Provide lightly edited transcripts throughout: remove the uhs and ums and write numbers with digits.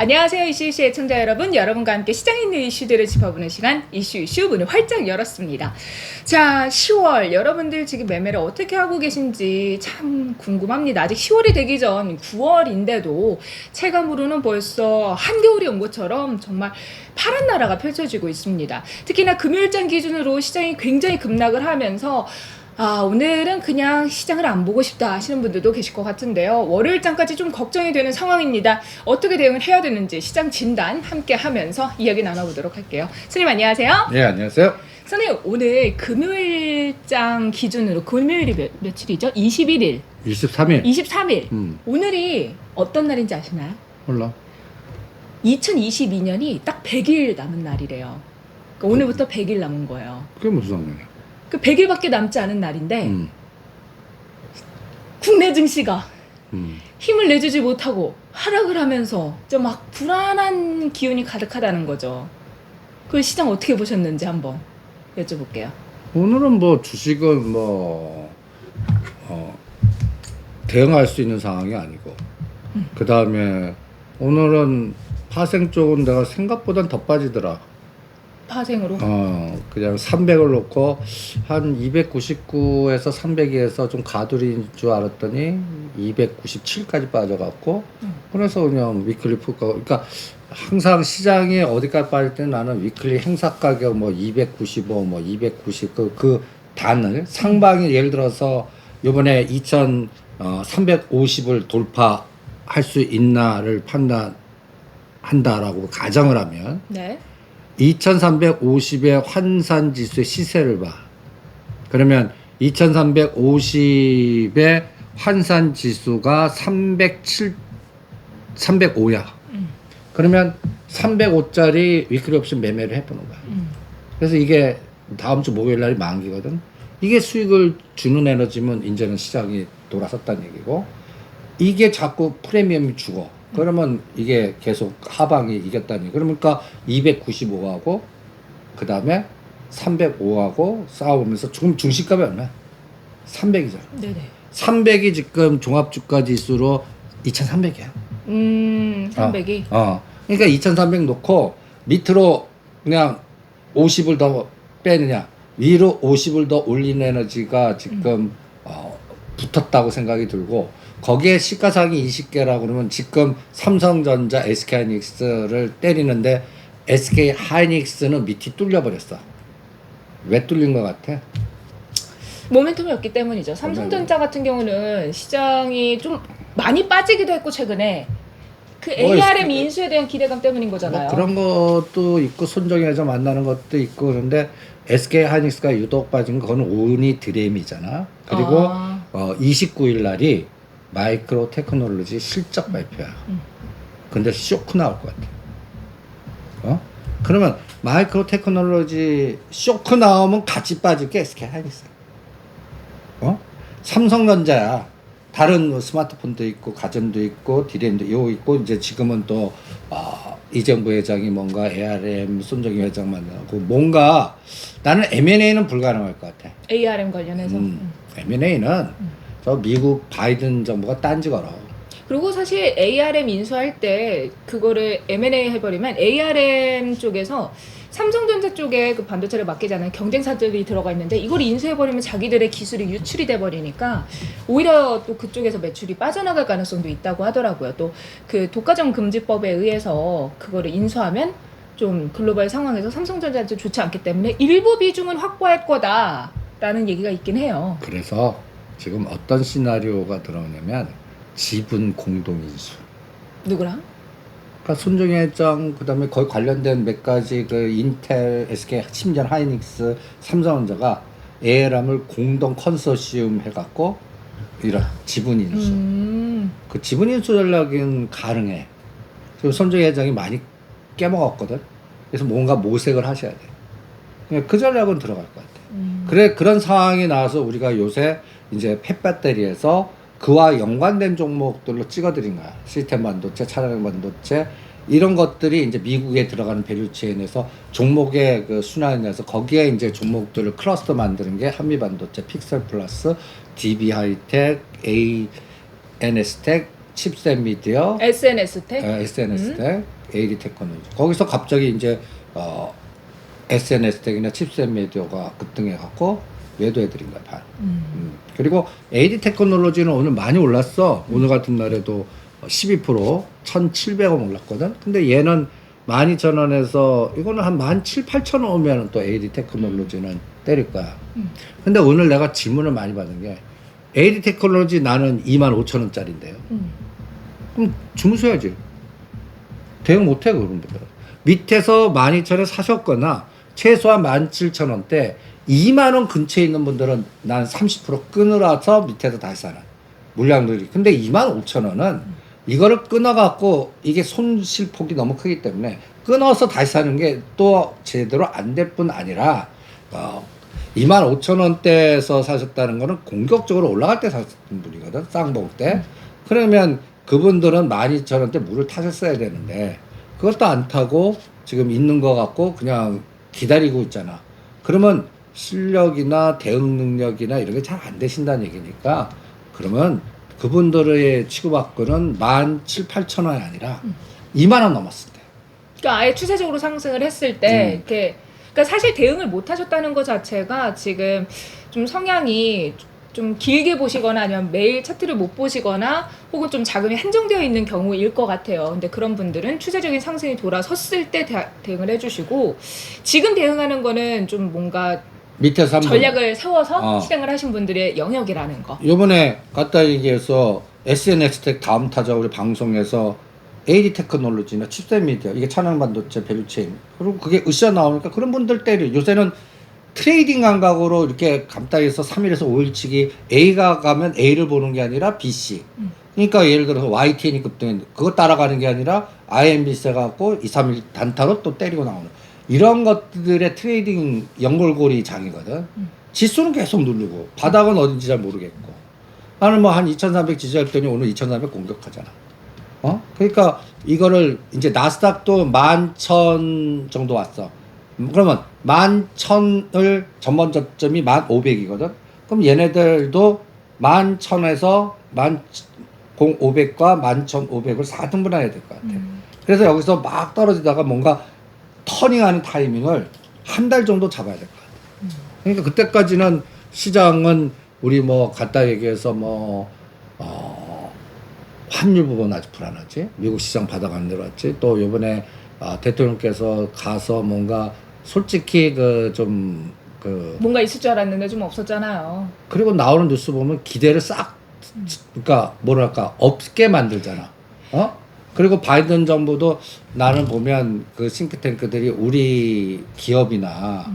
안녕하세요. 이슈 애청자 여러분. 여러분과 함께 시장에 있는 이슈들을 짚어보는 시간 이슈 문을 활짝 열었습니다. 자, 10월 여러분들 지금 매매를 어떻게 하고 계신지 참 궁금합니다. 아직 10월이 되기 전 9월인데도 체감으로는 벌써 한겨울이 온 것처럼 정말 파란 나라가 펼쳐지고 있습니다. 특히나 금요일장 기준으로 시장이 굉장히 급락을 하면서 오늘은 그냥 시장을 안 보고 싶다 하시는 분들도 계실 것 같은데요. 월요일장까지 좀 걱정이 되는 상황입니다. 어떻게 대응을 해야 되는지 시장 진단 함께 하면서 이야기 나눠보도록 할게요. 선생님 안녕하세요. 네, 안녕하세요. 선생님 오늘 금요일장 기준으로 금요일이 며칠이죠? 21일. 23일. 23일. 오늘이 어떤 날인지 아시나요? 몰라. 2022년이 딱 100일 남은 날이래요. 그러니까 오늘부터 100일 남은 거예요. 그게 무슨 상관이야? 그 100일밖에 남지 않은 날인데 국내 증시가 힘을 내주지 못하고 하락을 하면서 좀 막 불안한 기운이 가득하다는 거죠. 그 시장 어떻게 보셨는지 한번 여쭤볼게요. 오늘은 뭐 주식은 대응할 수 있는 상황이 아니고 그 다음에 오늘은 파생 쪽은 내가 생각보단 더 빠지더라. 파생으로? 그냥 300을 놓고 한 299에서 300에서 좀 가두리인 줄 알았더니 297까지 빠져갖고 그래서 그냥 위클리 푸가 그러니까 항상 시장이 어디까지 빠질 때는 나는 위클리 행사 가격 뭐 295, 뭐 290 그 단을 상방이 예를 들어서 요번에 2350을 돌파할 수 있나를 판단한다라고 가정을 하면 네. 2350의 환산지수의 시세를 봐. 그러면 2350의 환산지수가 305야. 그러면 305짜리 위클리 옵션 매매를 해보는 거야. 그래서 이게 다음 주 목요일 날이 만기거든. 이게 수익을 주는 에너지면 이제는 시장이 돌아섰다는 얘기고, 이게 자꾸 프리미엄이 죽어. 그러면 이게 계속 하방이 이겼다니. 그러니까 295하고 그 다음에 305하고 싸우면서 지금 중시값이 얼마야? 300이잖아. 네네. 300이 지금 종합주가 지수로 2300이야. 300이? 그러니까 2300 놓고 밑으로 그냥 50을 더 빼느냐, 위로 50을 더 올리는 에너지가 지금 붙었다고 생각이 들고, 거기에 시가상이 20개라고 그러면 지금 삼성전자, SK하이닉스를 때리는데 SK하이닉스는 밑이 뚫려버렸어. 왜 뚫린 것 같아? 모멘텀이 없기 때문이죠. 삼성전자 같은 경우는 시장이 좀 많이 빠지기도 했고 최근에 그 ARM 인수에 대한 기대감 때문인 거잖아요. 뭐 그런 것도 있고 손정해서 만나는 것도 있고, 그런데 SK하이닉스가 유독 빠진 거는 오니 드림이잖아. 그리고 29일 날이 마이크로 테크놀로지 실적 발표야. 근데 쇼크 나올 것 같아. 그러면 마이크로 테크놀로지 쇼크 나오면 같이 빠질 게 SK하이닉스. 삼성전자야. 다른 뭐 스마트폰도 있고 가전도 있고 디램도 요 있고, 이제 지금은 또 이정부 회장이 뭔가 ARM 손정희 회장 만나고 뭔가, 나는 M&A는 불가능할 것 같아. ARM 관련해서. M&A는 저 미국 바이든 정부가 딴지 걸어. 그리고 사실 ARM 인수할 때 그거를 M&A 해버리면 ARM 쪽에서 삼성전자 쪽에 그 반도체를 맡기자는 경쟁사들이 들어가 있는데 이걸 인수해버리면 자기들의 기술이 유출이 돼버리니까 오히려 또 그쪽에서 매출이 빠져나갈 가능성도 있다고 하더라고요. 또 그 독과점 금지법에 의해서 그거를 인수하면 좀 글로벌 상황에서 삼성전자한테 좋지 않기 때문에 일부 비중은 확보할 거다라는 얘기가 있긴 해요. 그래서 지금 어떤 시나리오가 들어오냐면 지분 공동인수. 누구랑? 그러니까 손정희 회장, 그다음에 거의 관련된 몇 가지 그 인텔, SK, 심지어 하이닉스, 삼성전자가 ARM을 공동 컨소시엄 해갖고 이런 지분 인수. 그 지분 인수 전략은 가능해. 지금 손정희 회장이 많이 깨먹었거든. 그래서 뭔가 모색을 하셔야 돼. 그러니까 그 전략은 들어갈 것 같아. 그래, 그런 상황이 나와서 우리가 요새 이제 펫배터리에서 그와 연관된 종목들로 찍어드린 거야. 시스템 반도체, 차량 반도체, 이런 것들이 이제 미국에 들어가는 밸류체인에서 종목의 그 순환이 나서 거기에 이제 종목들을 클러스터 만드는 게 한미 반도체, 픽셀 플러스, DB 하이텍, ANS텍, 칩셋 미디어, SNS 텍. SNS 텍, AD 테크놀로지. 거기서 갑자기 이제 SNS 텍이나 칩셋 미디어가 급등해 갖고 매도해드린 거야 반. 그리고 AD 테크놀로지는 오늘 많이 올랐어. 오늘 같은 날에도 12% 1,700원 올랐거든. 근데 얘는 12,000원에서 이거는 한 17,000, 8,000원 오면 또 AD 테크놀로지는 때릴 거야. 근데 오늘 내가 질문을 많이 받은 게 AD 테크놀로지 나는 25,000원짜리인데요. 그럼 주무셔야지. 대응 못해 그런 분들은. 밑에서 12,000원 사셨거나 최소한 17,000원대 2만 원 근처에 있는 분들은 난 30% 끊으라서 밑에서 다시 사는 물량들이. 근데 25,000원은 이거를 끊어갖고 이게 손실폭이 너무 크기 때문에 끊어서 다시 사는 게 또 제대로 안 될 뿐 아니라 25,000원대에서 사셨다는 거는 공격적으로 올라갈 때 사셨던 분이거든. 쌍봉 때. 그러면 그분들은 12,000원대 물을 타셨어야 되는데 그것도 안 타고 지금 있는 거 갖고 그냥 기다리고 있잖아. 그러면 실력이나 대응 능력이나 이런 게 잘 안 되신다는 얘기니까 그러면 그분들의 취급받고는 17,000, 8,000원이 아니라 2만 원 넘었을 때. 그러니까 아예 추세적으로 상승을 했을 때 이렇게 그러니까 사실 대응을 못 하셨다는 것 자체가 지금 좀 성향이 좀 길게 보시거나 아니면 매일 차트를 못 보시거나 혹은 좀 자금이 한정되어 있는 경우일 것 같아요. 근데 그런 분들은 추세적인 상승이 돌아섰을 때 대응을 해주시고 지금 대응하는 거는 좀 뭔가 밑에서 한번 전략을 세워서 실행을 하신 분들의 영역이라는 거. 요번에 갖다 얘기해서 SNS 텍 다음 타자 우리 방송에서 AD 테크놀로지나 칩셋 미디어 이게 찬양 반도체 밸류체인 그리고 그게 으쌰 나오니까 그런 분들 때려. 요새는 트레이딩 감각으로 이렇게 감따해서 3일에서 5일치기 A가 가면 A를 보는 게 아니라 BC. 그러니까 예를 들어서 YTN이 급등했는데 그거 따라가는 게 아니라 IMB세 갖고 2, 3일 단타로 또 때리고 나오는 이런 것들의 트레이딩 연골고리 장이거든. 지수는 계속 누르고 바닥은 어딘지 잘 모르겠고 나는 뭐 한 2,300 지지했더니 오늘 2,400 공격하잖아. 그러니까 이거를 이제 나스닥도 11,000 정도 왔어. 그러면 11,000을 전번 저점이 1,500이거든. 그럼 얘네들도 11,000에서 10,500과 11,500을 4등분해야 될 것 같아. 그래서 여기서 막 떨어지다가 뭔가 터닝하는 타이밍을 한 달 정도 잡아야 될 것 같아. 그러니까 그때까지는 시장은 우리 뭐 갖다 얘기해서 환율 부분 아주 불안하지. 미국 시장 바닥 안 내려왔지. 또 이번에 대통령께서 가서 뭔가 솔직히 뭔가 있을 줄 알았는데 좀 없었잖아요. 그리고 나오는 뉴스 보면 기대를 싹 그러니까 뭐랄까 없게 만들잖아. 그리고 바이든 정부도 나는 보면 그 싱크탱크들이 우리 기업이나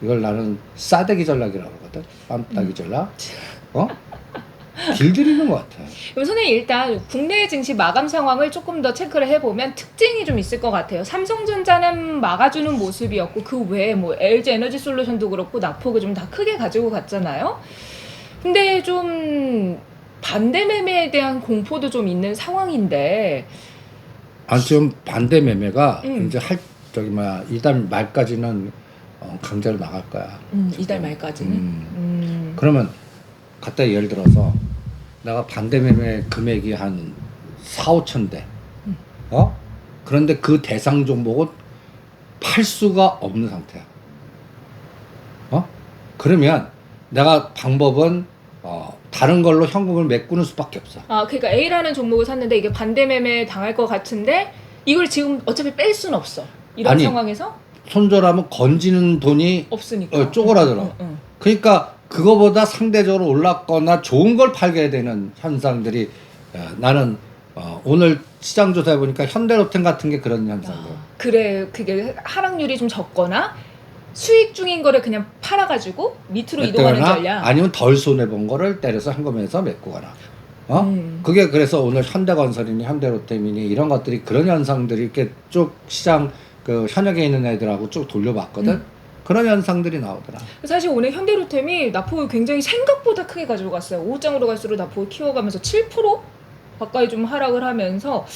이걸 나는 싸대기 전략이라고 그러거든. 빰따기 전략. 길들이는 것 같아. 그럼 선생님 일단 국내 증시 마감 상황을 조금 더 체크를 해보면 특징이 좀 있을 것 같아요. 삼성전자는 막아주는 모습이었고 그 외에 뭐 LG 에너지 솔루션도 그렇고 낙폭을 좀 다 크게 가지고 갔잖아요. 근데 좀 반대 매매에 대한 공포도 좀 있는 상황인데. 지금 반대 매매가 이제 이달 말까지는 강제로 나갈 거야. 이달 말까지는. 그러면 갖다 예를 들어서 내가 반대 매매 금액이 한 4, 5천 대. 그런데 그 대상 종목은 팔 수가 없는 상태야. 그러면 내가 방법은 다른 걸로 현금을 메꾸는 수밖에 없어. 그러니까 A라는 종목을 샀는데 이게 반대 매매 당할 것 같은데 이걸 지금 어차피 뺄 수는 없어. 이런 상황에서 손절하면 건지는 돈이 없으니까 쪼그라들어. 그러니까 그거보다 상대적으로 올랐거나 좋은 걸 팔게 되는 현상들이 나는 오늘 시장 조사해 보니까 현대로템 같은 게 그런 현상들. 그래, 그게 하락률이 좀 적거나 수익 중인 거를 그냥 팔아가지고 밑으로 이동하는 전략. 아니면 덜 손해 본 거를 때려서 현금에서 메꾸거나. 그게 그래서 오늘 현대건설이니 현대로템이니 이런 것들이 그런 현상들이 이렇게 쭉 시장 그 현역에 있는 애들하고 쭉 돌려봤거든. 그런 현상들이 나오더라. 사실 오늘 현대로템이 낙폭을 굉장히 생각보다 크게 가지고 갔어요. 5장으로 갈수록 낙폭을 키워가면서 7% 가까이 좀 하락을 하면서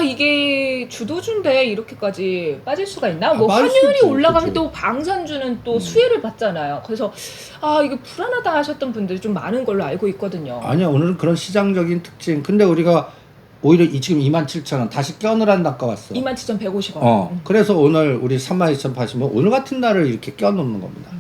이게 주도주인데 이렇게까지 빠질 수가 있나? 뭐 환율이 올라가면 또 방산주는 또 수혜를 받잖아요. 그래서 이게 불안하다 하셨던 분들이 좀 많은 걸로 알고 있거든요. 아니야, 오늘은 그런 시장적인 특징. 근데 우리가 오히려 지금 27,000원 다시 껴넣으란 단가 왔어. 27,150원. 그래서 오늘 우리 32,080원 오늘 같은 날을 이렇게 껴놓는 겁니다.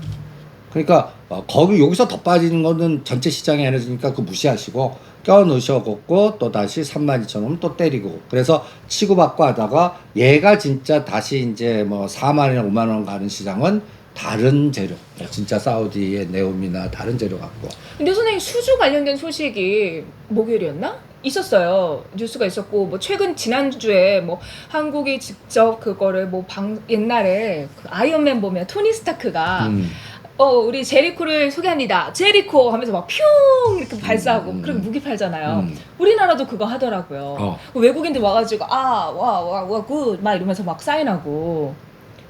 그러니까 거기 여기서 더 빠지는 거는 전체 시장의 에너지니까 그 무시하시고 껴넣으셔갖고 또 다시 32,000원 또 때리고 그래서 치고받고 하다가 얘가 진짜 다시 이제 뭐 4만 원이나 5만 원 가는 시장은 다른 재료 진짜 사우디의 네옴이나 다른 재료 갖고 근데 선생님 수주 관련된 소식이 목요일이었나? 있었어요. 뉴스가 있었고 뭐 최근 지난주에 뭐 한국이 직접 그거를 뭐 옛날에 그 아이언맨 보면 토니 스타크가 우리 제리코를 소개합니다. 제리코 하면서 막 퓨 이렇게 발사하고 그렇게 무기 팔잖아요. 우리나라도 그거 하더라고요. 외국인들 와가지고 굿 막 이러면서 막 사인하고.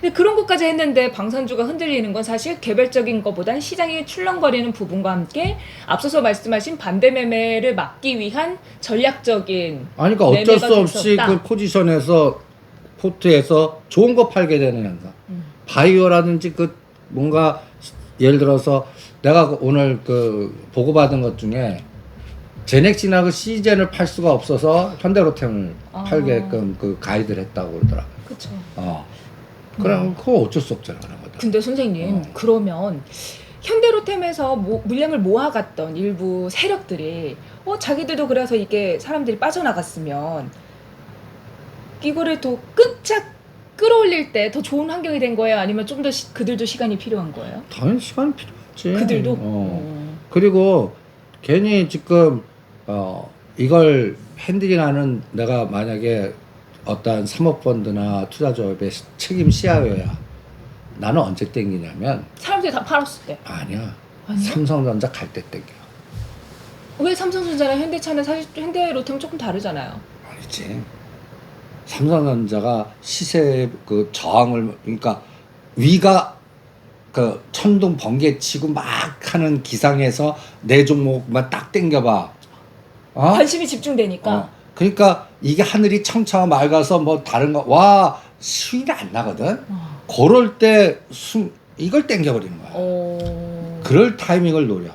근데 그런 것까지 했는데 방산주가 흔들리는 건 사실 개별적인 것보단 시장이 출렁거리는 부분과 함께 앞서서 말씀하신 반대 매매를 막기 위한 전략적인 아니 그러니까 어쩔 수 매매가 없이 됐었다. 그 포지션에서 포트에서 좋은 거 팔게 되는 현상. 바이오라든지 그 뭔가 예를 들어서 내가 오늘 그 보고받은 것 중에 제넥신하고 시젠을 팔 수가 없어서 현대로템을 팔게끔 그 가이드를 했다고 그러더라고요. 그렇죠. 그럼 그거 어쩔 수 없잖아 그런 거다. 근데 선생님 그러면 현대로템에서 물량을 모아갔던 일부 세력들이 자기들도 그래서 이게 사람들이 빠져나갔으면 이거를 더 끈짝 끌어올릴 때 더 좋은 환경이 된 거예요? 아니면 좀 더 그들도 시간이 필요한 거예요? 당연히 시간이 필요하지. 그들도? 그리고 괜히 지금 이걸 핸들링하는 내가 만약에 어떤 사모펀드나 투자조합의 책임 CIO야. 나는 언제 땡기냐면 사람들이 다 팔았을 때. 아니야. 아니야? 삼성전자 갈 때 땡겨. 왜 삼성전자랑 현대차는 사실 현대로템 조금 다르잖아요. 아니지. 삼성전자가 시세 그 저항을 그러니까 위가 그 천둥 번개 치고 막 하는 기상에서 내 종목만 딱 땡겨봐. 관심이 집중되니까. 그러니까 이게 하늘이 청청 맑아서 뭐 다른 거 와 수익이 안 나거든. 그럴 때 이걸 땡겨버리는 거야. 그럴 타이밍을 노려.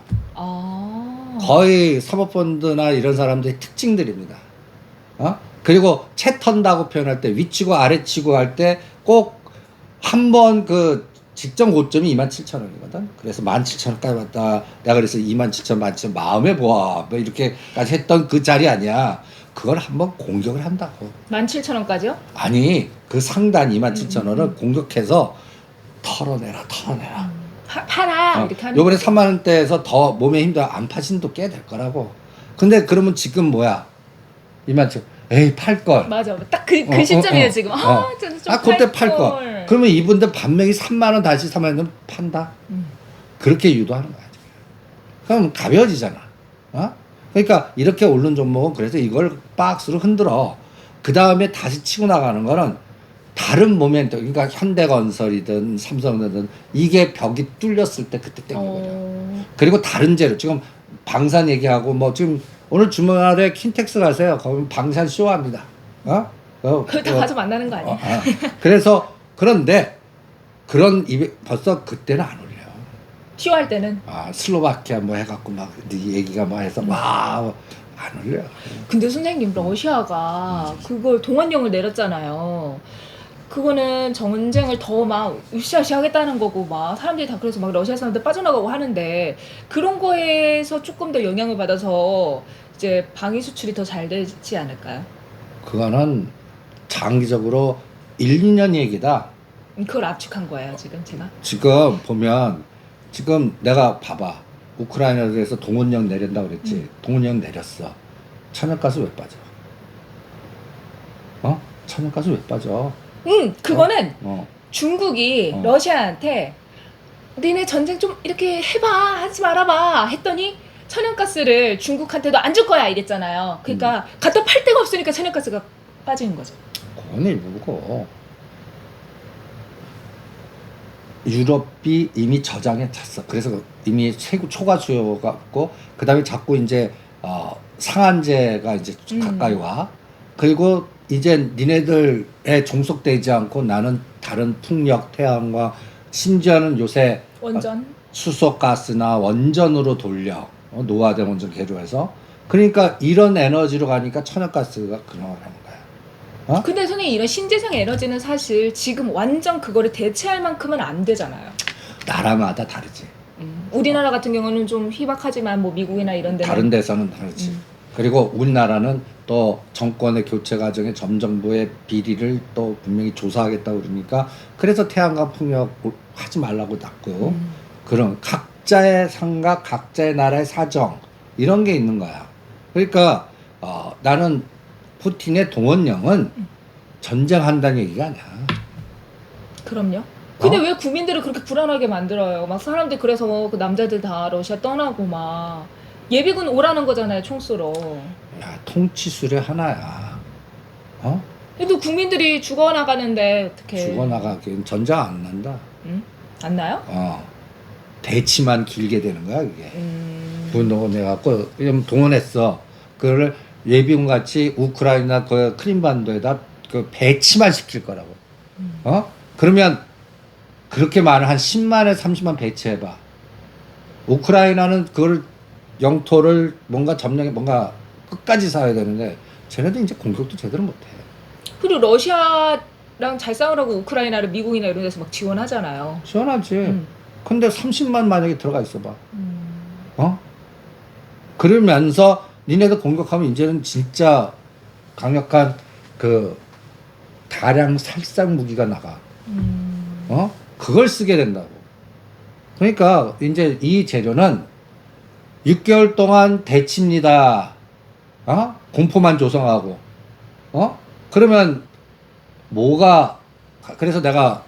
거의 사모펀드나 이런 사람들의 특징들입니다. 그리고 채 턴다고 표현할 때 위치고 아래치고 할 때 꼭 한 번 그 직전 고점이 27,000원이거든. 그래서 17,000원까지 왔다. 내가 그래서 27,000원, 17,000원 마음에 보아 뭐 이렇게까지 했던 그 자리 아니야. 그걸 한번 공격을 한다고. 17,000원까지요? 아니 그 상단 27,000원을 공격해서 털어내라. 팔아 이렇게 하는. 요번에 3만 원대에서 더 몸에 힘도 안 파신 도 꽤 될 거라고. 근데 그러면 지금 뭐야? 27,000원. 에이 팔 걸. 맞아. 딱 그 시점이에요 지금. 저는 좀 그때 팔 걸. 그러면 이분들 반맥이 3만 원 다시 3만 원 판다. 그렇게 유도하는 거야. 그럼 가벼워지잖아. 그러니까 이렇게 오른 종목은 그래서 이걸 박스로 흔들어. 그 다음에 다시 치고 나가는 거는 다른 모멘트. 그러니까 현대건설이든 삼성이든 이게 벽이 뚫렸을 때 그때 땡겨버려. 그리고 다른 재료 지금 방산 얘기하고 뭐 지금 오늘 주말에 킨텍스 가세요. 거기 방산 쇼합니다. 다 가서 만나는 거 아니야? 그래서 그런데 그런 벌써 그때는 안 올려요. 쇼할 때는. 슬로바키아 뭐 해갖고 막 얘기가 막 해서 막 안 올려요. 근데 선생님 러시아가 그걸 동원령을 내렸잖아요. 그거는 전쟁을 더 막 으쌰으쌰 하겠다는 거고 막 사람들이 다 그래서 막 러시아 사람들 빠져나가고 하는데 그런 거에서 조금 더 영향을 받아서 이제 방위 수출이 더 잘 되지 않을까요? 그거는 장기적으로 1, 2년 얘기다. 그걸 압축한 거예요 지금 제가. 지금 보면 지금 내가 봐봐. 우크라이나에 대해서 동원령 내린다고 그랬지. 동원령 내렸어. 천연가스 왜 빠져? 천연가스 왜 빠져? 그거는 중국이 러시아한테 니네 전쟁 좀 이렇게 해봐 하지 말아봐 했더니 천연가스를 중국한테도 안 줄 거야 이랬잖아요. 그러니까 갖다 팔 데가 없으니까 천연가스가 빠지는 거죠. 그건 일부고 유럽이 이미 저장에 찼어. 그래서 이미 초과 수요가 없고 그 다음에 자꾸 이제 상한제가 이제 가까이 와. 그리고 이제 니네들에 종속되지 않고 나는 다른 풍력, 태양과 심지어는 요새 원전. 수소가스나 원전으로 돌려. 노화된 원전 개조해서 그러니까 이런 에너지로 가니까 천연가스가 그나가는 거야. 어? 근데 선생님 이런 신재생 에너지는 사실 지금 완전 그거를 대체할 만큼은 안 되잖아요. 나라마다 다르지. 우리나라 같은 경우는 좀 희박하지만 뭐 미국이나 이런 데는 다른 데서는 다르지. 그리고 우리나라는 또 정권의 교체 과정에 점 정부의 비리를 또 분명히 조사하겠다고 그러니까 그래서 태양광 풍력 하지 말라고 놨고 그런 각자의 생각, 각자의 나라의 사정 이런 게 있는 거야. 그러니까 나는 푸틴의 동원령은 전쟁한다는 얘기가 아니야. 그럼요. 근데 왜 국민들을 그렇게 불안하게 만들어요? 막 사람들 그래서 그 남자들 다 러시아 떠나고 막 예비군 오라는 거잖아요, 총 쏘러. 야, 통치술의 하나야. 그래도 국민들이 죽어나가는데 어떻게? 죽어나가긴 전쟁 안 난다. 응? 안 나요? 대치만 길게 되는 거야 그게. 분동원 해갖고 동원했어. 그거를 예비군 같이 우크라이나 그 크림반도에다 그 배치만 시킬 거라고. 그러면 그렇게 많은 한 10만에 30만 배치해봐. 우크라이나는 그걸 영토를 뭔가 점령해 뭔가 끝까지 싸워야 되는데 쟤네도 이제 공격도 제대로 못해. 그리고 러시아랑 잘 싸우라고 우크라이나를 미국이나 이런 데서 막 지원하잖아요. 시원하지. 근데 30만 만약에 들어가 있어봐. 그러면서 니네들 공격하면 이제는 진짜 강력한 그 다량 살상 무기가 나가. 그걸 쓰게 된다고. 그러니까 이제 이 재료는 6개월 동안 대치입니다. 공포만 조성하고. 그러면 뭐가 그래서 내가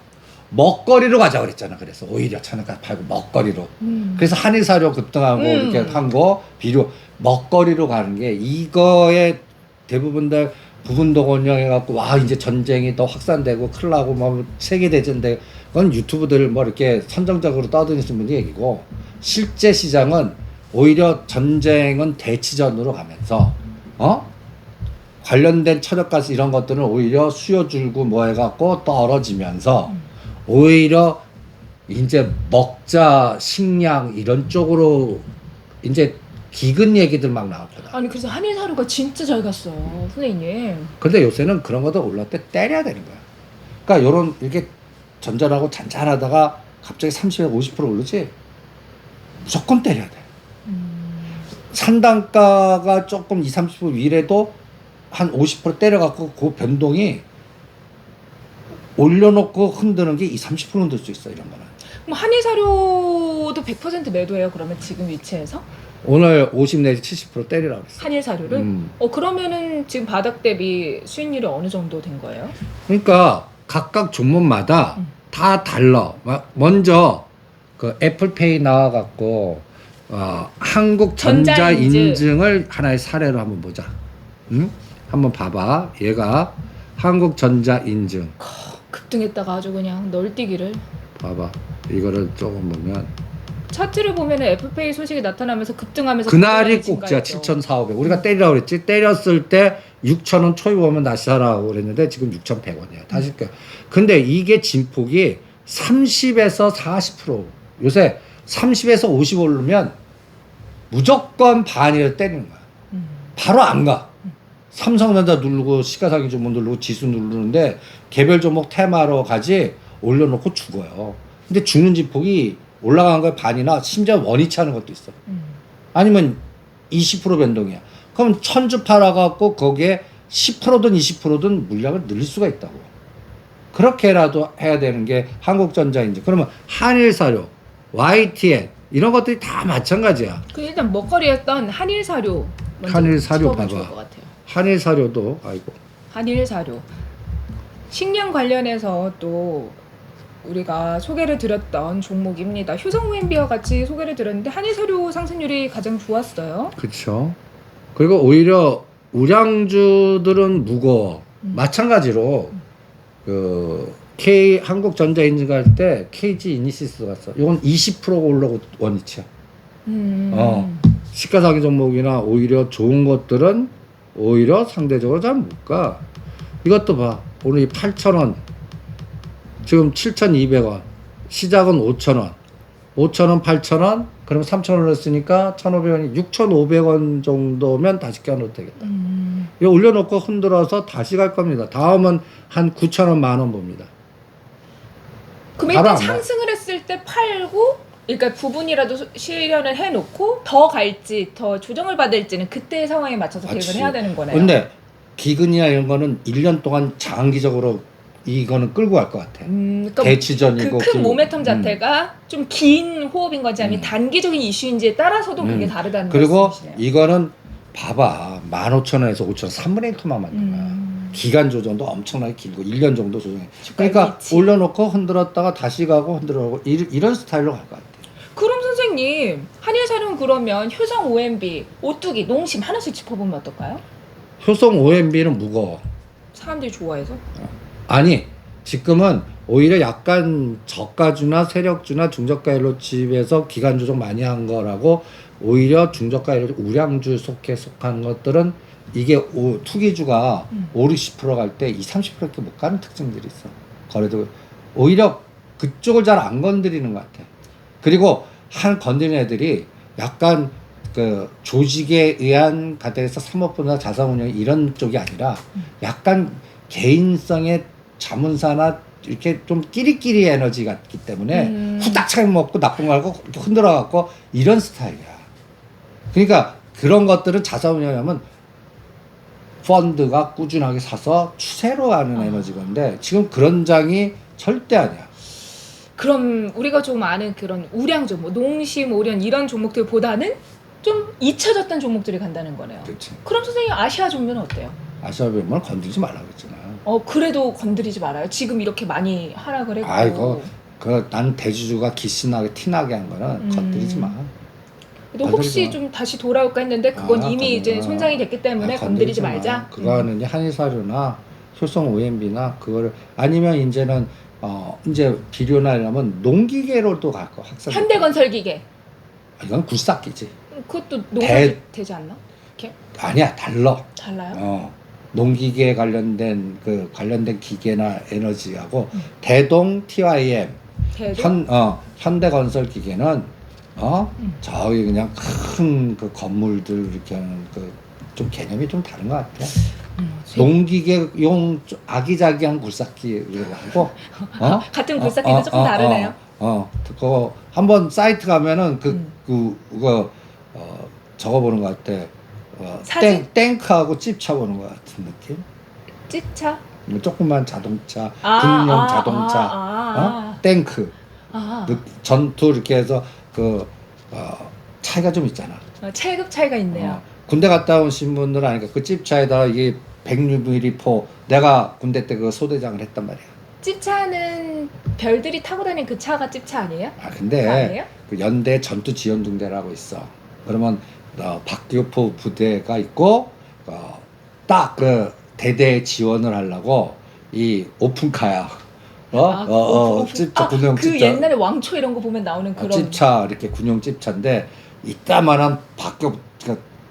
먹거리로 가자 그랬잖아. 그래서 오히려 천연가스 팔고 먹거리로. 그래서 한일사료 급등하고 이렇게 한 거 비료 먹거리로 가는 게 이거에 대부분 다 부분동원령 해갖고 와 이제 전쟁이 더 확산되고 큰일 나고 뭐 세계대전돼 그건 유튜브들 뭐 이렇게 선정적으로 떠드시는 분이 얘기고 실제 시장은 오히려 전쟁은 대치전으로 가면서 관련된 천연가스 이런 것들은 오히려 수요 줄고 뭐 해갖고 떨어지면서 오히려 이제 먹자 식량 이런 쪽으로 이제 기근 얘기들 막 나왔거든. 아니 그래서 한일 사료가 진짜 잘 갔어요, 선생님. 근데 요새는 그런 것도 올랐을 때 때려야 되는 거야. 그러니까 요런 이렇게 전전하고 잔잔하다가 갑자기 30에서 50% 오르지 무조건 때려야 돼. 산단가가 조금 20, 30% 위래도 한 50% 때려갖고 그 변동이 올려놓고 흔드는 게 20, 30% 흔들 수 있어 이런 거는. 그럼 한일 사료도 100% 매도해요, 그러면 지금 위치에서? 오늘 50 내지 70% 때리라고 그랬어. 한일 사료를? 그러면은 지금 바닥 대비 수익률이 어느 정도 된 거예요? 그러니까 각각 종목마다 다 달라. 먼저 그 애플페이 나와갖고 한국 전자 인증을 하나의 사례로 한번 보자. 한번 봐봐. 얘가 한국 전자 인증. 급등했다가 아주 그냥 널뛰기를. 봐봐. 이거를 조금 보면 차트를 보면은 애플페이 소식이 나타나면서 급등하면서 그날이 꼭지야. 7,400. 우리가 때리라고 그랬지. 때렸을 때 6,000원 초입 오면 다시 사라고 그랬는데 지금 6,100원이야. 다시 근데 이게 진폭이 30에서 40%. 요새 30에서 50 오르면 무조건 반이를 때리는 거야. 바로 안 가. 삼성전자 누르고 시가상위 종목 누르고 지수 누르는데 개별 종목 테마로 가지 올려놓고 죽어요. 근데 죽는 진폭이 올라가는 거에 반이나 심지어 원위치 하는 것도 있어. 아니면 20% 변동이야. 그럼 1000주 팔아갖고 거기에 10%든 20%든 물량을 늘릴 수가 있다고. 그렇게라도 해야 되는 게 한국전자인지. 그러면 한일사료, YTN 이런 것들이 다 마찬가지야. 그 일단 먹거리 했던 한일 사료. 한일 사료 봐봐. 한일 사료도 아이고. 한일 사료. 식량 관련해서 또 우리가 소개를 드렸던 종목입니다. 효성우엔비와 같이 소개를 드렸는데 한일 사료 상승률이 가장 좋았어요. 그렇죠. 그리고 오히려 우량주들은 무거워. 마찬가지로 그 K 한국전자인증 갈 때 KG 이니시스 갔어. 이건 20%가 올라고 원위치야. 시가상위 종목이나 오히려 좋은 것들은 오히려 상대적으로 잘 못 가. 이것도 봐. 오늘 이 8,000원. 지금 7,200원. 시작은 5,000원. 5,000원, 8,000원, 그럼 3,000원을 했으니까 1,500원이 6,500원 정도면 다시 껴놓도 되겠다. 이거 올려놓고 흔들어서 다시 갈 겁니다. 다음은 한 9,000원, 10,000원 봅니다. 그럼 바로 일단 안 가. 상승을 했을 때 팔고, 그러니까 부분이라도 실현을 해놓고 더 갈지 더 조정을 받을지는 그때의 상황에 맞춰서 계획을 그렇지. 해야 되는 거네요. 근데 기근이나 이런 거는 1년 동안 장기적으로 이거는 끌고 갈 것 같아. 그러니까 대치전이고 그 큰 모멘텀 자체가 좀 긴 호흡인 건지 아니면 음. 단기적인 이슈인지에 따라서도 그게 다르다는 그리고 말씀이시네요. 이거는 봐봐 15,000원에서 5,000원 3분의 1토만 만든 거야. 기간 조정도 엄청나게 길고 1년 정도 조정해. 그러니까 위치. 올려놓고 흔들었다가 다시 가고 흔들어가고 이런 스타일로 갈 것 같아. 그럼 선생님 한일사료는 그러면 효성 OMB, 오뚜기, 농심 하나씩 짚어보면 어떨까요? 효성 OMB는 무거워. 사람들이 좋아해서. 아니 지금은 오히려 약간 저가주나 세력주나 중저가 일로집에서 기간 조정 많이 한 거라고 오히려 중저가 일로 우량주 속한 것들은 이게 투기주가 5, 60% 갈 때 20, 30%밖에 못 가는 특징들이 있어. 거래도 오히려 그쪽을 잘 안 건드리는 것 같아. 그리고 한 건드리는 애들이 약간 그 조직에 의한 가대에서 사모펀드나 자산운용 이런 쪽이 아니라 약간 개인성의 자문사나 이렇게 좀 끼리끼리 에너지 같기 때문에 후딱 차게 먹고 나쁜 거 알고 흔들어 갖고 이런 스타일이야. 그러니까 그런 것들은 자산운용하면 펀드가 꾸준하게 사서 추세로 가는 에너지건데 지금 그런 장이 절대 아니야. 그럼 우리가 좀 아는 그런 우량주, 뭐 농심, 오련 이런 종목들보다는 좀 잊혀졌던 종목들이 간다는 거네요. 그렇지. 그럼 선생님 아시아종묘는 어때요? 아시아뱅크는 건들지 말라고 했잖아. 그래도 건드리지 말아요. 지금 이렇게 많이 하락을 했고. 아이고, 난 대주주가 기신나게 티나게 한 거는 건드리지 마. 근데 혹시 건드리지 마. 좀 다시 돌아올까 했는데 그건 이미 이제 손상이 됐기 때문에 건드리지 마. 말자. 그거는 이제 한일사료나 효성 OMB나 그거를 아니면 이제는 이제 비료나 이러면 농기계로도 갈 거. 확산. 현대건설기계. 이건 굴삭기지. 그것도 농사 되지 않나? 이렇게 아니야, 달라. 달라요? 농기계 관련된 관련된 기계나 에너지하고 대동 TYM 대도? 현대건설 기계는 저기 그냥 큰 그 건물들 이렇게 하는 좀 개념이 좀 다른 것 같아. 농기계용 아기자기한 굴삭기하고 같은 굴삭기도 조금 다르네요. 그거 한번 사이트 가면은 그거 적어보는 것 같아. 사진? 탱크하고 찝차 보는 것 같은 느낌. 찝차? 뭐 조그만 자동차, 군용 자동차, 탱크, 전투 이렇게 해서 차이가 좀 있잖아. 체급 차이가 있네요. 군대 갔다 오신 분들은 아니까 그 찝차에다가 이게 106mm 내가 군대 때 그 소대장을 했단 말이야. 찝차는 별들이 타고 다니는 그 차가 찝차 아니에요? 그거 근데 아니에요? 그 연대 전투 지원중대라고 있어. 그러면 박교포 부대가 있고 딱 그 대대 지원을 하려고 이 오픈카야. 찝차 군용 그 찝차. 옛날에 왕초 이런 거 보면 나오는 그런 찝차 이렇게 군용 찝차인데 이따만한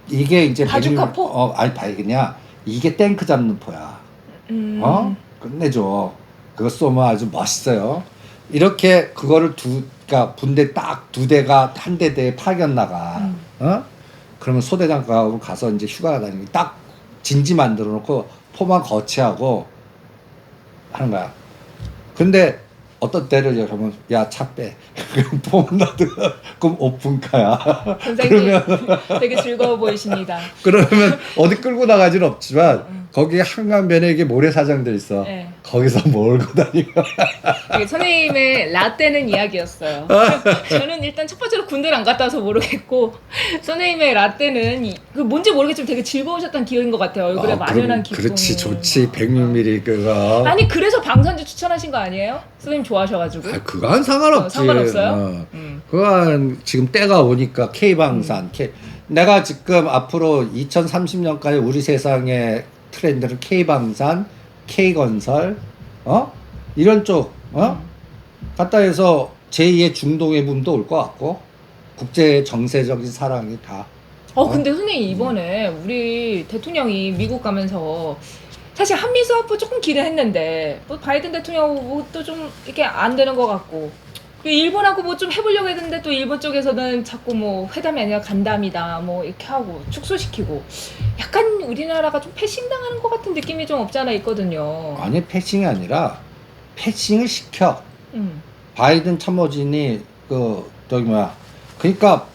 이게 이제 바주카포? 아니 그냥 이게 탱크 잡는 포야. 끝내줘. 그거 쏘면 아주 멋있어요. 이렇게 그거를 그러니까 분대 딱 2대가 한 대대에 파견 나가. 그러면 소대장 가서 이제 휴가 다니고 딱 진지 만들어 놓고 포만 거치하고 하는 거야. 근데 어떤 때를 여러분 야 차 빼. 그럼 포만 놔두 그럼 오픈카야. 선생님 되게 즐거워 보이십니다. 그러면 어디 끌고 나가지는 없지만 거기 한강변에 이게 모래사장들 있어. 네. 거기서 몰고 다니고. 이게 선생님의 라떼는 이야기였어요. 저는 일단 첫 번째로 군대를 안 갔다 와서 모르겠고 선생님의 라떼는 뭔지 모르겠지만 되게 즐거우셨던 기억인 것 같아요. 얼굴에 만연한 기쁨이. 그렇지 좋지 106mm 그거. 아니 그래서 방산주 추천하신 거 아니에요? 선생님 좋아하셔가지고. 그건 상관없지. 상관없어요? 그건 지금 때가 오니까 K방산 내가 지금 앞으로 2030년까지 우리 세상의 트렌드는 K방산, K건설, 이런 쪽, 갖다 해서 제2의 중동의 붐도 올 것 같고, 국제 정세적인 사랑이 다. 근데 선생님 이번에 우리 대통령이 미국 가면서 사실 한미 스와프 조금 기대했는데 뭐 바이든 대통령도 좀 이렇게 안 되는 것 같고 일본하고 뭐 좀 해보려고 했는데 또 일본 쪽에서는 자꾸 뭐 회담이 아니라 간담이다 뭐 이렇게 하고 축소시키고 약간 우리나라가 좀 패싱당하는 것 같은 느낌이 좀 없지 않아 있거든요. 아니 패싱이 아니라 패싱을 시켜. 음. 바이든 참모진이 그 저기 뭐야. 그러니까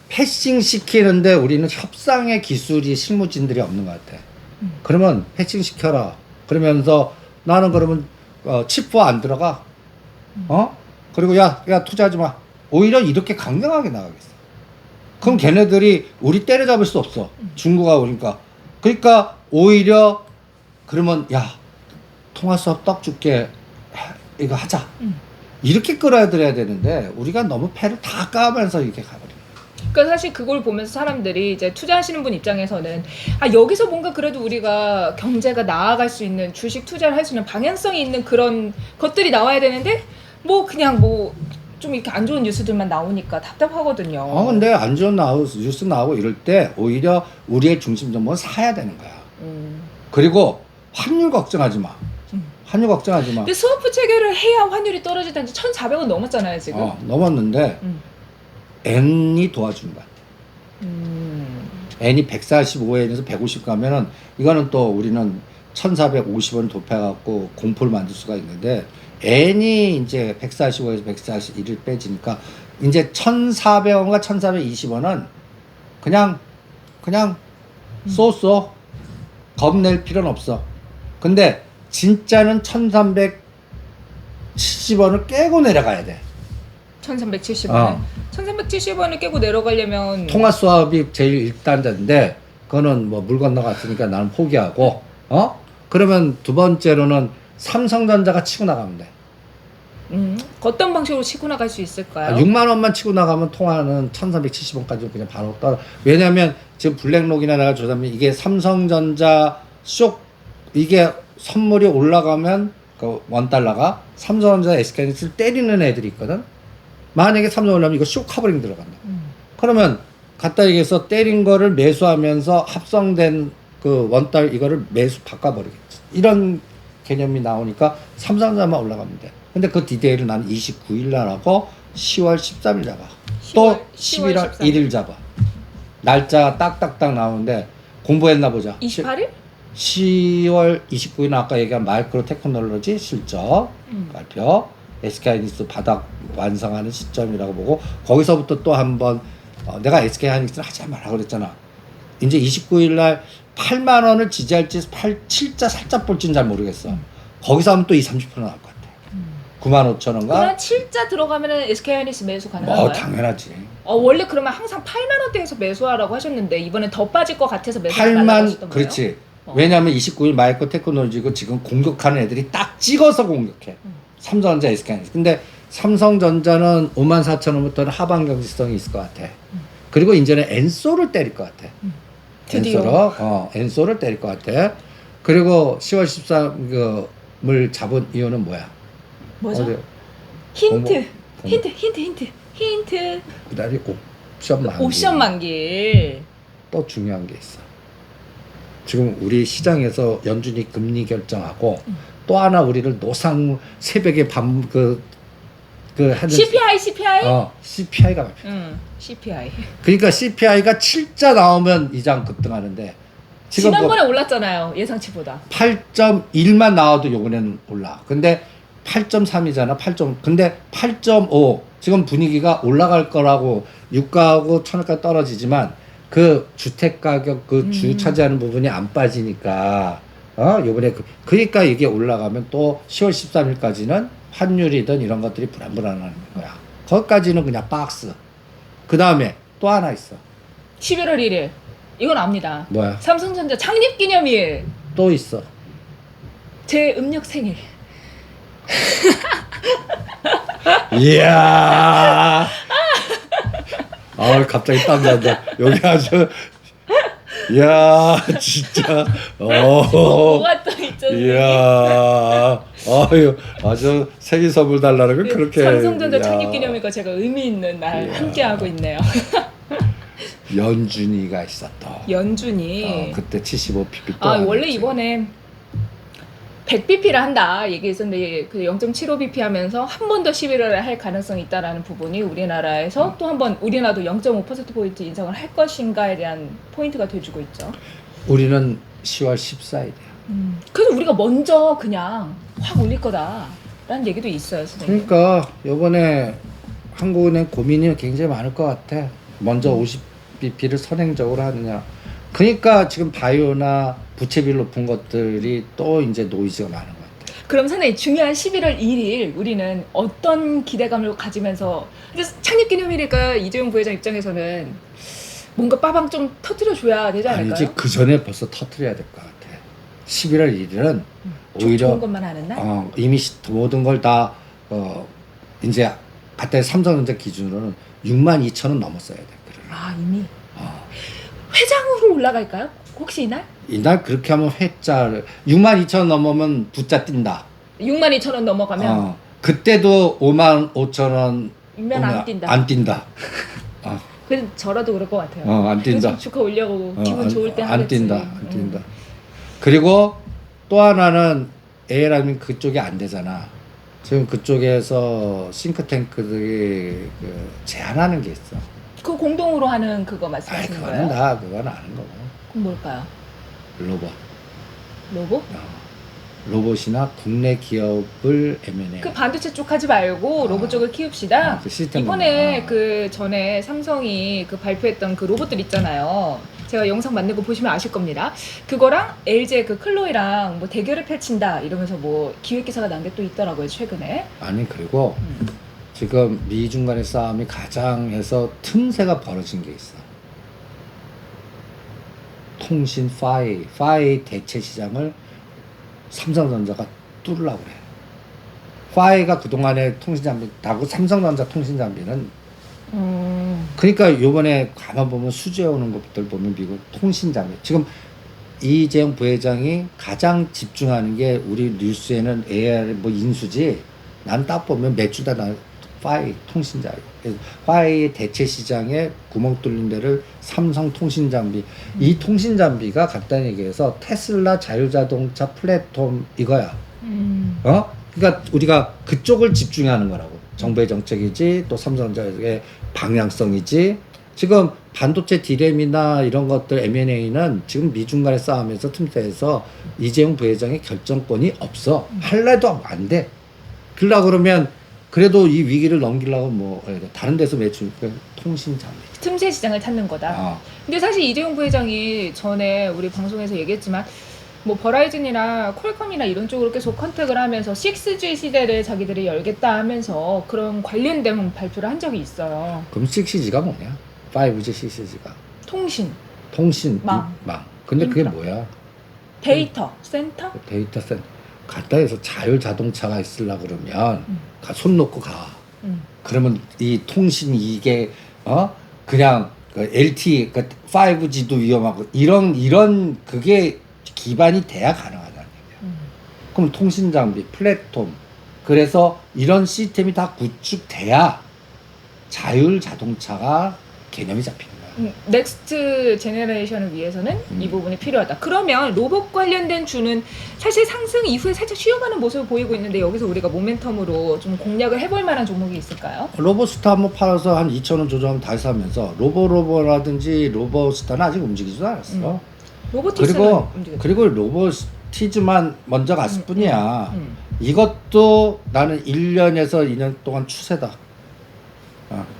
패싱 시키는데 우리는 협상의 기술이 실무진들이 없는 것 같아. 그러면 패싱 시켜라. 그러면서 나는 그러면 칩4 안 들어가. 그리고 야 투자하지 마. 오히려 이렇게 강경하게 나가겠어. 그럼 걔네들이 우리 때려잡을 수 없어. 중국가 오니까. 그러니까 오히려 그러면 야 통화 수업 떡 줄게. 이거 하자. 이렇게 끌어들여야 되는데 우리가 너무 패를 다 까면서 이렇게 가버려. 그러니까 사실 그걸 보면서 사람들이 이제 투자하시는 분 입장에서는 아 여기서 뭔가 그래도 우리가 경제가 나아갈 수 있는 주식 투자를 할 수 있는 방향성이 있는 그런 것들이 나와야 되는데 뭐 그냥 뭐 좀 이렇게 안 좋은 뉴스들만 나오니까 답답하거든요. 근데 안 좋은 뉴스 나오고 이럴 때 오히려 우리의 중심 정보는 사야 되는 거야. 그리고 환율 걱정하지 마. 환율 걱정하지 마. 근데 스와프 체결을 해야 환율이 떨어지다는 1,400원 넘었잖아요 지금. 넘었는데 N이 도와준 거야. N이 145엔에서 150 가면은 이거는 또 우리는 1,450원 도패갖고 공포를 만들 수가 있는데 N이 이제 145에서 141을 빼지니까 이제 1,400원과 1,420원은 그냥 쏘 겁낼 필요는 없어. 근데 진짜는 1,370원을 깨고 내려가야 돼. 1,370원. 1,370원을 깨고 내려가려면 통화 수업이 제일 1단자인데 그거는 뭐 물 건너갔으니까 나는 포기하고 그러면 두 번째로는 삼성전자가 치고 나가면 돼. 어떤 방식으로 치고 나갈 수 있을까요? 6만 원만 치고 나가면 통화는 1,370원까지 그냥 바로 떨어. 왜냐면 지금 블랙록이나 내가 조사하면 이게 삼성전자 쇼 이게 선물이 올라가면 그 $1가 삼성전자 SK하이닉스를 때리는 애들이 있거든. 만약에 삼성 올라면 이거 쇼 커버링 들어간다. 그러면 갖다 얘기해서 때린 거를 매수하면서 합성된 그 $1 이거를 매수 바꿔버리겠지. 이런 개념이 나오니까 삼성전자만 올라가면 돼. 근데 그 디테일을 나는 29일 날 하고 10월 13일 잡아. 또 11월 1일 잡아. 날짜 딱딱딱 나오는데 공부했나 보자. 28일? 10월 29일 아까 얘기한 마이크로 테크놀로지 실적 발표. SK하이닉스 바닥 완성하는 시점이라고 보고 거기서부터 또 한번 내가 SK하이닉스는 하지 말라고 그랬잖아. 이제 29일 날 8만 원을 지지할지 7자 살짝 볼지는 잘 모르겠어. 거기서 하면 또 20-30% 나올 것 같아. 9만 5천 원가? 그럼 7자 들어가면 SK하이닉스 매수 가능한가요? 당연하지. 원래 그러면 항상 8만 원대에서 매수하라고 하셨는데 이번엔 더 빠질 것 같아서 매수 말라고 8만 하셨던 거예요? 그렇지. 왜냐하면 29일 마이크로 테크놀로지고 지금 공격하는 애들이 딱 찍어서 공격해. 삼성전자, SK하이닉스. 근데 삼성전자는 54,000원부터는 하방 경직성이 있을 것 같아. 그리고 이제는 엔소를 때릴 것 같아. 드디어. 엔소를 때릴 것 같아. 그리고 10월 13을 잡은 이유는 뭐야? 뭐죠? 어디? 힌트. 어머. 힌트. 그다음에 옵션 만기. 옵션 만기. 또 중요한 게 있어. 지금 우리 시장에서 연준이 금리 결정하고 또 하나 우리를 노상 새벽에 하는 CPI? CPI가 발표. CPI. 그러니까 CPI가 7자 나오면 이장 급등하는데 지금 지난번에 올랐잖아요. 예상치보다. 8.1만 나와도 요번에는 올라. 근데 8.3이잖아. 근데 8.5 지금 분위기가 올라갈 거라고 유가하고 천원까지 떨어지지만 그 주택 가격 그 주 차지하는 부분이 안 빠지니까 요번에 그러니까 이게 올라가면 또 10월 13일까지는 환율이든 이런 것들이 불안불안한 거야. 거기까지는 그냥 박스. 그 다음에 또 하나 있어. 11월 1일. 이건 압니다. 뭐야? 삼성전자 창립기념일. 또 있어. 제 음력 생일. 이야. 갑자기 땀 난다. 여기 아주. 이야, 진짜. 뭐가 또 있죠? 이야. 아주 생일 선물 달라는 건 그렇게. 삼성전자 이야. 창립기념일과 제가 의미 있는 날 이야. 함께하고 있네요. 연준이가 있었다. 연준이. 그때 75pp 또. 원래 이번에 100bp를 한다 얘기했었는데 그 0.75bp 하면서 한 번 더 시비를 할 가능성이 있다라는 부분이 우리나라에서 또 한 번 우리나라도 0.5%포인트 인상을 할 것인가에 대한 포인트가 돼주고 있죠. 우리는 10월 14일이야. 그래서 우리가 먼저 그냥 확 올릴 거다라는 얘기도 있어요, 선생님. 그러니까 이번에 한국은행 고민이 굉장히 많을 것 같아. 먼저 50bp를 선행적으로 하느냐. 그러니까 지금 바이오나 부채비율 높은 것들이 또 이제 노이즈가 많은 것 같아. 그럼 선생님 중요한 11월 1일 우리는 어떤 기대감을 가지면서 근데 창립기념일이니까 이재용 부회장 입장에서는 뭔가 빠방 좀 터뜨려줘야 되지 않을까요? 아니지 그 전에 벌써 터트려야 될 것 같아. 11월 1일은 오히려 좋은 것만 하는 날? 이미 모든 걸 다 이제 그때 삼성전자 기준으로는 62,000원 넘었어야 돼. 아 이미 어. 회장으로 올라갈까요? 혹시 이날? 이날 그렇게 하면 회자를 62,000원 넘으면 부자 뛴다. 62,000원 넘어가면 그때도 55,000원 이면 안 뛴다. 안 뛴다. 그래도 저라도 그럴 것 같아요. 안 뛴다. 계속 주가 올려고 기분 좋을 때 안 하겠지. 뛴다. 안 뛴다. 그리고 또 하나는 ALM이 그쪽이 안 되잖아. 지금 그쪽에서 싱크탱크들이 제안하는 게 있어. 그 공동으로 하는 그거 아이 말씀하시는 그거는 거예요? 그건 아는 거고. 그럼 뭘까요? 로봇. 로봇? 로봇이나 국내 기업을 M&A. 그 반도체 쪽 하지 말고 로봇 쪽을 키웁시다. 그 시스템 이번에 보면. 그 전에 삼성이 그 발표했던 그 로봇들 있잖아요. 제가 영상 만든 거 보시면 아실 겁니다. 그거랑 LG 그 클로이랑 뭐 대결을 펼친다 이러면서 뭐 기획 기사가 난 게 또 있더라고요 최근에. 아니 그리고 지금 미중 간의 싸움이 가장 해서 틈새가 벌어진 게 있어. 통신 파이 대체 시장을 삼성전자가 뚫으려고 그래. 파이가 그동안의 통신 장비, 다고 삼성전자 통신 장비는 그러니까 요번에 가만 보면 수주해 오는 것들 보면 미국 통신 장비 지금 이재용 부회장이 가장 집중하는 게 우리 뉴스에는 AR 뭐 인수지 난 딱 보면 매출 다 파이 통신 장비 파이 대체 시장에 구멍 뚫린 데를 삼성 통신 장비 이 통신 장비가 간단히 얘기해서 테슬라 자율자동차 플랫폼 이거야. 그러니까 우리가 그쪽을 집중하는 거라고. 정부의 정책이지 또 삼성전자의 방향성이지 지금 반도체 디램이나 이런 것들 M&A는 지금 미중 간의 싸움에서 틈새에서 이재용 부회장의 결정권이 없어. 할래도 안 돼. 그러려 그러면 그래도 이 위기를 넘기려고 뭐 다른 데서 매출 통신 장비 틈새 시장을 찾는 거다. 근데 사실 이재용 부회장이 전에 우리 방송에서 얘기했지만 뭐 버라이즌이나 퀄컴이나 이런 쪽으로 계속 컨택을 하면서 6G 시대를 자기들이 열겠다 하면서 그런 관련된 발표를 한 적이 있어요. 그럼 6G가 뭐냐? 5G 6G가 통신 망. 근데 그게 인프라. 뭐야? 데이터 센터? 데이터 센터 갖다 해서 자율 자동차가 있으려 그러면 손 놓고 가. 그러면 이 통신 이게 그냥 그 LTE 그 5G도 위험하고 이런 그게 기반이 돼야 가능하다는 얘기야. 그럼 통신 장비, 플랫폼 그래서 이런 시스템이 다 구축돼야 자율 자동차가 개념이 잡히는 거야. 넥스트 제너레이션을 위해서는 이 부분이 필요하다. 그러면 로봇 관련된 주는 사실 상승 이후에 살짝 쉬어가는 모습을 보이고 있는데 여기서 우리가 모멘텀으로 좀 공략을 해볼 만한 종목이 있을까요? 로봇스타 한번 팔아서 한 2,000원 조정하면 다시 사면서 로보라든지 로봇스타는 아직 움직이지도 않았어. 로보티스는 그리고 로보티즈만 먼저 갔을 뿐이야. 이것도 나는 1년에서 2년 동안 추세다.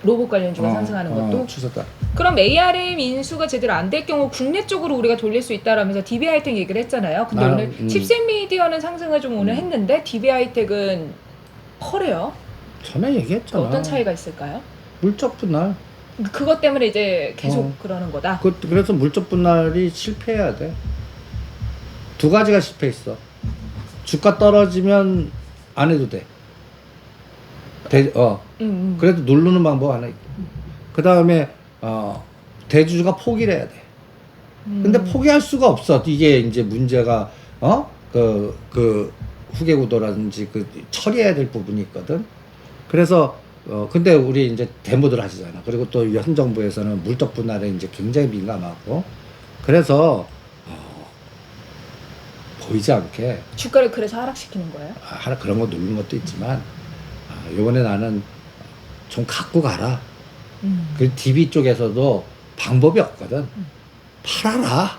로봇 관련주가 상승하는 것도 추세다. 그럼 ARM 인수가 제대로 안 될 경우 국내 쪽으로 우리가 돌릴 수 있다라면서 DB하이텍 얘기를 했잖아요. 근데 오늘 칩셋 미디어는 상승을 좀 오늘 했는데 DB하이텍은 펄해요. 전에 얘기했잖아. 어떤 차이가 있을까요? 물적 분할. 그것 때문에 이제 계속 그러는 거다. 그래서 물적 분할이 실패해야 돼. 두 가지가 실패했어. 주가 떨어지면 안 해도 돼. 그래도 누르는 방법 하나 있고. 그 다음에 대주주가 포기를 해야 돼. 근데 포기할 수가 없어. 이게 이제 문제가 그 후계구도라든지 그 처리해야 될 부분이 있거든. 그래서 근데 우리 이제 데모들 하시잖아. 그리고 또 현 정부에서는 물적 분할에 이제 굉장히 민감하고 그래서 보이지 않게 주가를 그래서 하락시키는 거예요? 하나 그런 거 누른 것도 있지만 요번에 나는 좀 갖고 가라. 그 DB 쪽에서도 방법이 없거든. 팔아라.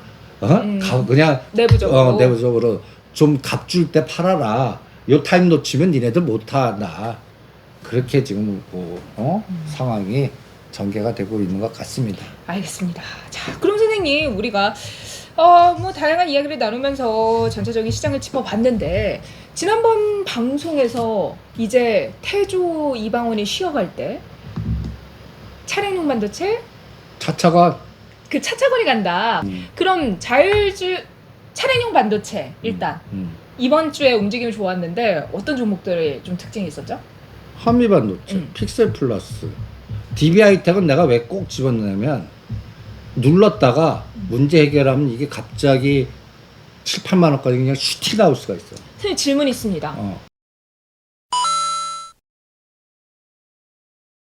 그냥 내부적으로. 내부적으로 좀 값줄 때 팔아라. 요 타임 놓치면 니네들 못한다. 그렇게 지금 상황이 전개가 되고 있는 것 같습니다. 알겠습니다. 자, 그럼 선생님 우리가 뭐 다양한 이야기를 나누면서 전체적인 시장을 짚어봤는데 지난번 방송에서 이제 태조 이방원이 쉬어갈 때 차량용 반도체 차차가 그 차차거리 간다. 그럼 차량용 반도체 일단 이번 주에 움직임이 좋았는데 어떤 종목들이 좀 특징이 있었죠? 한미 반도체, 픽셀 플러스, DB하이텍은 내가 왜 꼭 집어넣냐면 눌렀다가 문제 해결하면 이게 갑자기 7, 8만 원까지 그냥 슈티 나올 수가 있어. 선생님 질문 있습니다.